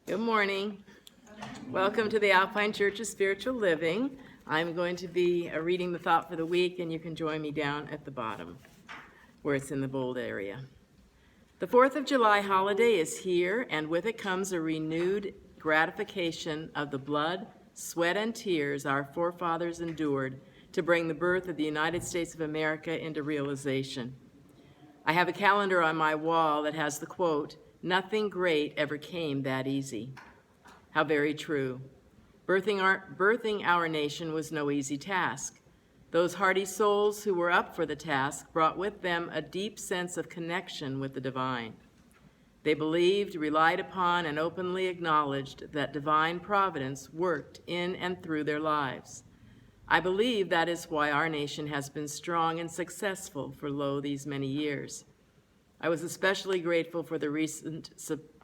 Good morning. Welcome to the Alpine Church of Spiritual Living. I'm going to be reading the thought for the week, and you can join me down at the bottom where it's in the bold area. The 4th of July holiday is here, and with it comes a renewed gratification of the blood, sweat, and tears our forefathers endured to bring the birth of the United States of America into realization. I have a calendar on my wall that has the quote, "Nothing great ever came that easy." How very true. Birthing our nation was no easy task. Those hardy souls who were up for the task brought with them a deep sense of connection with the divine. They believed, relied upon, and openly acknowledged that divine providence worked in and through their lives. I believe that is why our nation has been strong and successful for these many years. I was especially grateful for the recent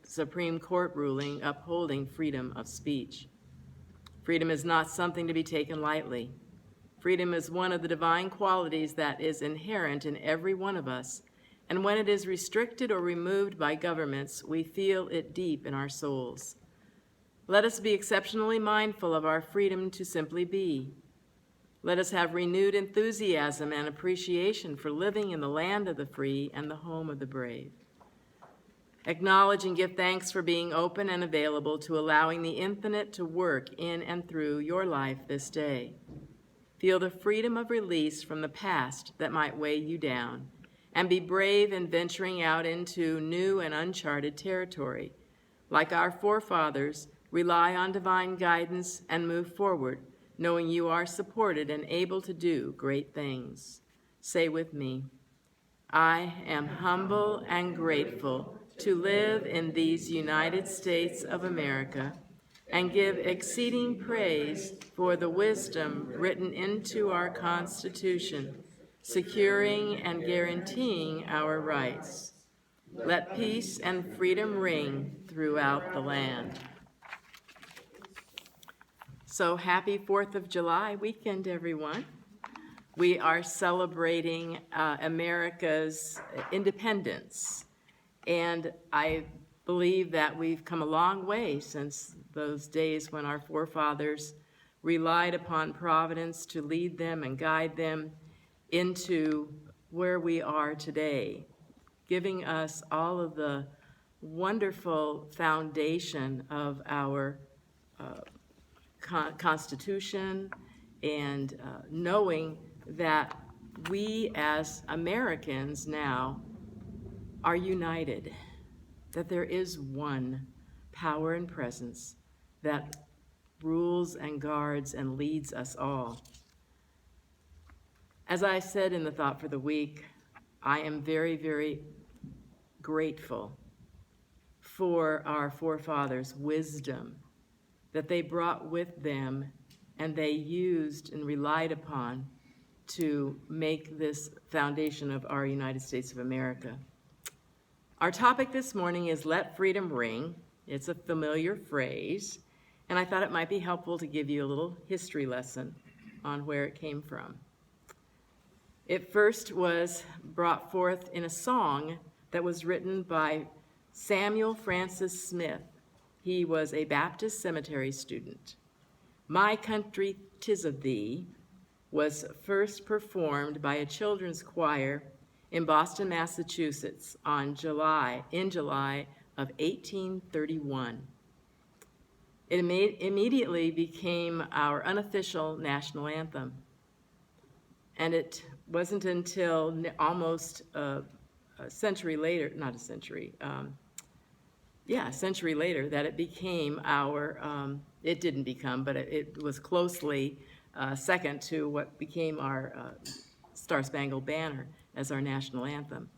Supreme Court ruling upholding freedom of speech. Freedom is not something to be taken lightly. Freedom is one of the divine qualities that is inherent in every one of us, and when it is restricted or removed by governments, we feel it deep in our souls. Let us be exceptionally mindful of our freedom to simply be. Let us have renewed enthusiasm and appreciation for living in the land of the free and the home of the brave. Acknowledge and give thanks for being open and available to allowing the infinite to work in and through your life this day. Feel the freedom of release from the past that might weigh you down, and be brave in venturing out into new and uncharted territory. Like our forefathers, rely on divine guidance and move forward, knowing you are supported and able to do great things. Say with me, I am humble and grateful to live in these United States of America and give exceeding praise for the wisdom written into our Constitution, securing and guaranteeing our rights. Let peace and freedom ring throughout the land. So happy 4th of July weekend, everyone. We are celebrating America's independence, and I believe that we've come a long way since those days when our forefathers relied upon providence to lead them and guide them into where we are today, giving us all of the wonderful foundation of our Constitution, and knowing that we as Americans now are united, that there is one power and presence that rules and guards and leads us all. As I said in the thought for the week, I am very, very grateful for our forefathers' wisdom that they brought with them and they used and relied upon to make this foundation of our United States of America. Our topic this morning is Let Freedom Ring. It's a familiar phrase, and I thought it might be helpful to give you a little history lesson on where it came from. It first was brought forth in a song that was written by Samuel Francis Smith. He was a Baptist seminary student. My Country 'Tis of Thee was first performed by a children's choir in Boston, Massachusetts in July of 1831. It immediately became our unofficial national anthem. And it wasn't until almost a century later, not a century, a century later that it became our, it didn't become, but it was closely second to what became our Star Spangled Banner as our national anthem.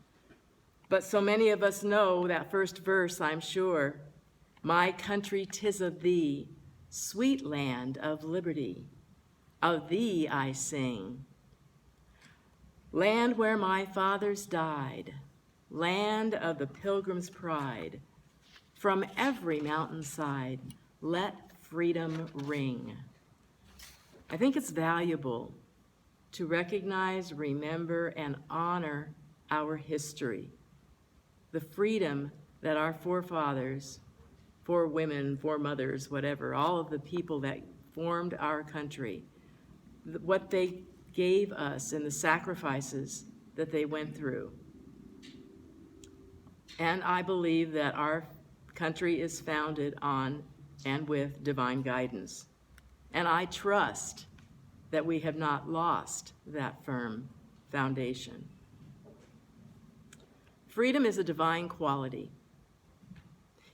But so many of us know that first verse, I'm sure. My country 'tis of thee, sweet land of liberty, of thee I sing. Land where my fathers died, land of the pilgrim's pride, from every mountainside, let freedom ring. I think it's valuable to recognize, remember, and honor our history, the freedom that our forefathers for women, for mothers, whatever, all of the people that formed our country, what they gave us and the sacrifices that they went through. And I believe that our country is founded on and with divine guidance. And I trust that we have not lost that firm foundation. Freedom is a divine quality.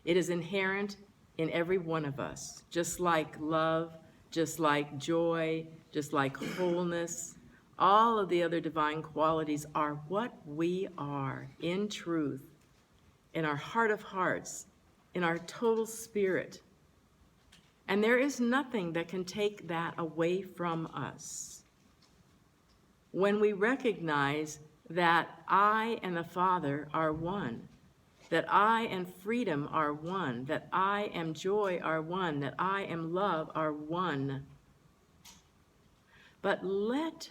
It is inherent in every one of us, just like love, just like joy, just like wholeness. All of the other divine qualities are what we are in truth, in our heart of hearts, in our total spirit. And there is nothing that can take that away from us. When we recognize that I and the Father are one, that I and freedom are one, that I am joy are one, that I am love are one. But let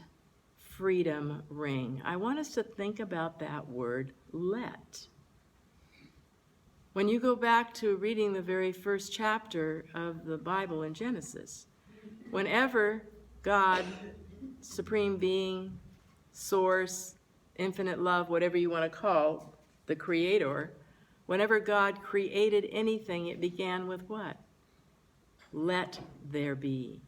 freedom ring. I want us to think about that word, let. When you go back to reading the very first chapter of the Bible in Genesis, whenever God, supreme being, source, infinite love, whatever you want to call the creator, whenever God created anything, it began with what? Let there be.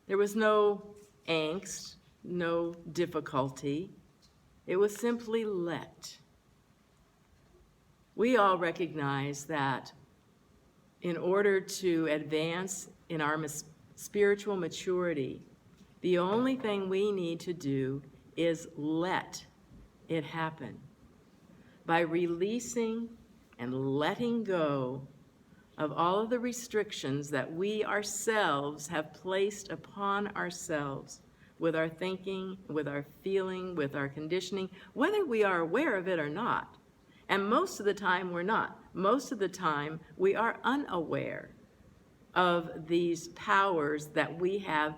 There was no angst, no difficulty. It was simply let. We all recognize that in order to advance in our spiritual maturity, the only thing we need to do is let it happen. By releasing and letting go of all of the restrictions that we ourselves have placed upon ourselves with our thinking, with our feeling, with our conditioning, whether we are aware of it or not. And most of the time we're not. Most of the time we are unaware of these powers that we have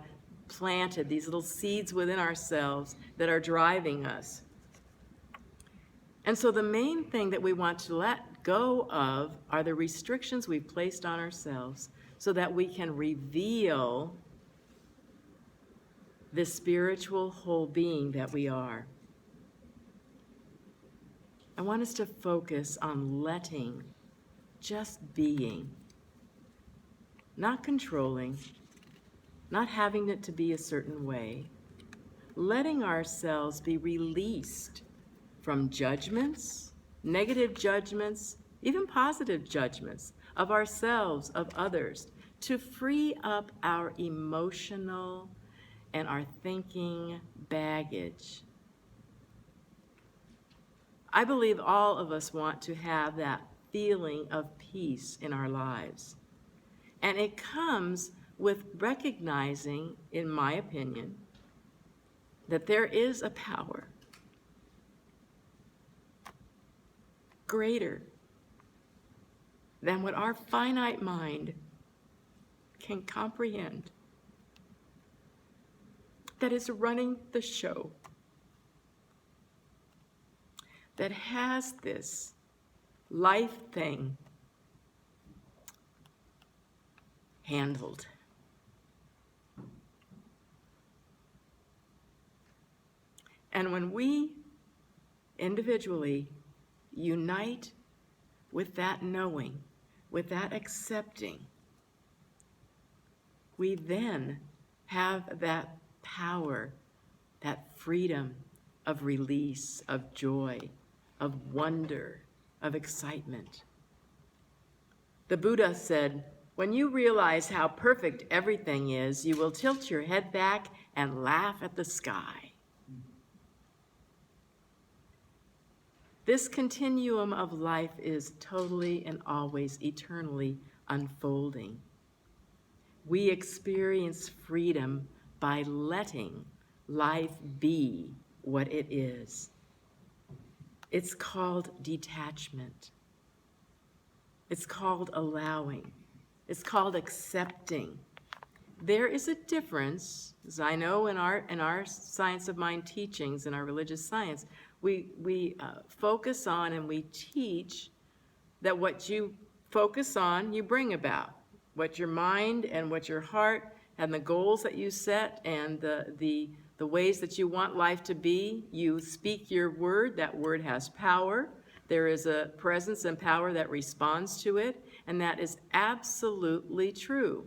planted, these little seeds within ourselves that are driving us. And so the main thing that we want to let go of are the restrictions we've placed on ourselves so that we can reveal the spiritual whole being that we are. I want us to focus on letting, just being, not controlling, not having it to be a certain way, letting ourselves be released from judgments, negative judgments, even positive judgments of ourselves, of others, to free up our emotional and our thinking baggage. I believe all of us want to have that feeling of peace in our lives. And it comes with recognizing, in my opinion, that there is a power greater than what our finite mind can comprehend, that is running the show, that has this life thing handled. And when we individually unite with that knowing, with that accepting, we then have that power, that freedom of release, of joy, of wonder, of excitement. The Buddha said, when you realize how perfect everything is, you will tilt your head back and laugh at the sky. This continuum of life is totally and always eternally unfolding. We experience freedom by letting life be what it is. It's called detachment. It's called allowing. It's called accepting. There is a difference, as I know in our science of mind teachings, in our religious science, we focus on and we teach that what you focus on, you bring about. What your mind and what your heart and the goals that you set and the ways that you want life to be, you speak your word. That word has power. There is a presence and power that responds to it, and that is absolutely true.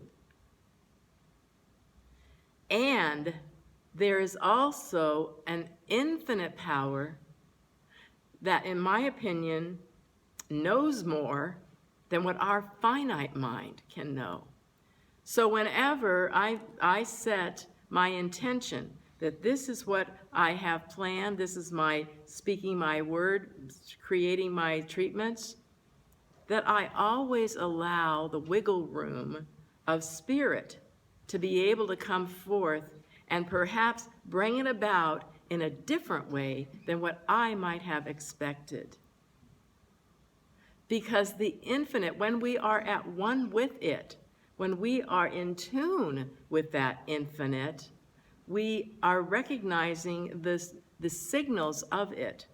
And there is also an infinite power that, in my opinion, knows more than what our finite mind can know. So whenever I set my intention that this is what I have planned, this is my speaking my word, creating my treatments, that I always allow the wiggle room of spirit to be able to come forth and perhaps bring it about in a different way than what I might have expected. Because the infinite, when we are at one with it, when we are in tune with that infinite, we are recognizing the signals of it.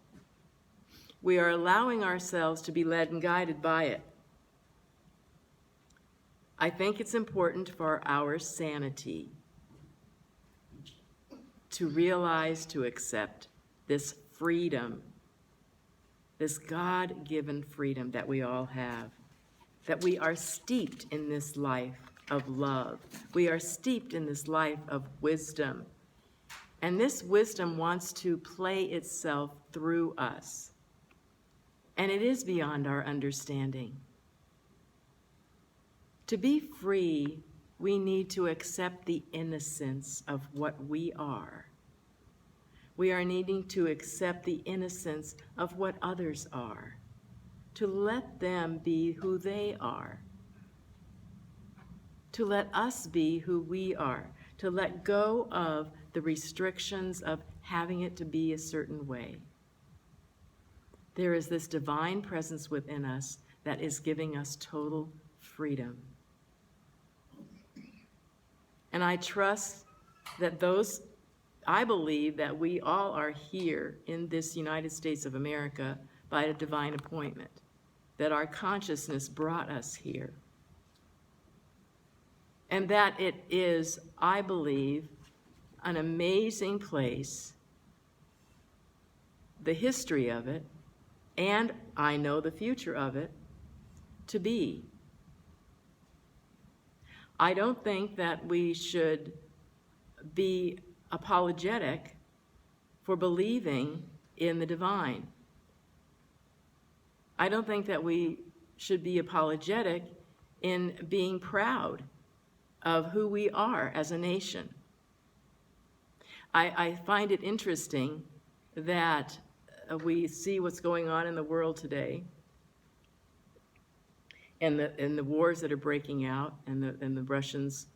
We are allowing ourselves to be led and guided by it. I think it's important for our sanity to realize, to accept this freedom, this God-given freedom that we all have, that we are steeped in this life of love. We are steeped in this life of wisdom. And this wisdom wants to play itself through us. And it is beyond our understanding. To be free, we need to accept the innocence of what we are. We are needing to accept the innocence of what others are, to let them be who they are, to let us be who we are, to let go of the restrictions of having it to be a certain way. There is this divine presence within us that is giving us total freedom. And I trust that I believe that we all are here in this United States of America by a divine appointment, that our consciousness brought us here. And that it is, I believe, an amazing place, the history of it, and I know the future of it, to be. I don't think that we should be apologetic for believing in the divine. I don't think that we should be apologetic in being proud of who we are as a nation. I find it interesting that we see what's going on in the world today, and the wars that are breaking out, and the Russians